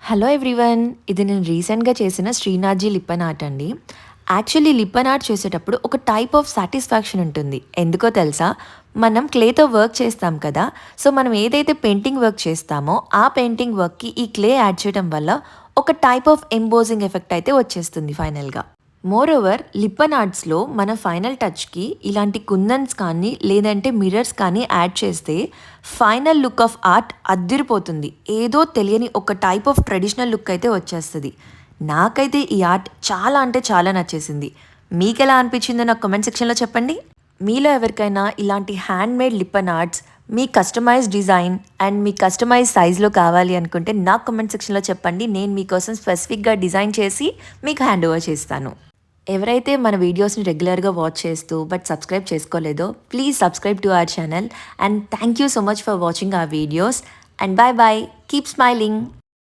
Hello everyone, ఇది నేను రీసెంట్గా చేసిన శ్రీనాథ్జీ లిప్పన్ ఆర్ట్ అండి. యాక్చువల్లీ లిప్పన్ ఆర్ట్ చేసేటప్పుడు ఒక టైప్ ఆఫ్ సాటిస్ఫాక్షన్ ఉంటుంది. ఎందుకో తెలుసా? మనం క్లేతో వర్క్ చేస్తాం కదా. సో మనం ఏదైతే పెయింటింగ్ వర్క్ చేస్తామో ఆ పెయింటింగ్ వర్క్కి ఈ క్లే యాడ్ చేయడం వల్ల ఒక టైప్ ఆఫ్ ఎంబోజింగ్ ఎఫెక్ట్ అయితే వచ్చేస్తుంది ఫైనల్గా. మోరోవర్ లిప్పన్ ఆర్ట్స్లో మన ఫైనల్ టచ్కి ఇలాంటి కుందన్స్ కానీ లేదంటే మిర్రర్స్ కానీ యాడ్ చేస్తే ఫైనల్ లుక్ ఆఫ్ ఆర్ట్ అద్దిరిపోతుంది. ఏదో తెలియని ఒక టైప్ ఆఫ్ ట్రెడిషనల్ లుక్ అయితే వచ్చేస్తుంది. నాకైతే ఈ ఆర్ట్ చాలా అంటే చాలా నచ్చేసింది. మీకు ఎలా అనిపించిందో నాకు కామెంట్ సెక్షన్లో చెప్పండి. మీలో ఎవరికైనా ఇలాంటి హ్యాండ్ మేడ్ లిప్పన్ ఆర్ట్స్ మీ కస్టమైజ్ డిజైన్ అండ్ మీ కస్టమైజ్ సైజ్లో కావాలి అనుకుంటే నాకు కామెంట్ సెక్షన్లో చెప్పండి. నేను మీకోసం స్పెసిఫిక్గా డిజైన్ చేసి మీకు హ్యాండ్ ఓవర్ చేస్తాను. ఎవరైతే మన వీడియోస్ని రెగ్యులర్గా వాచ్ చేస్తూ బట్ సబ్స్క్రైబ్ చేసుకోలేదో please subscribe to our channel and thank you so much for watching our videos and bye bye, keep smiling.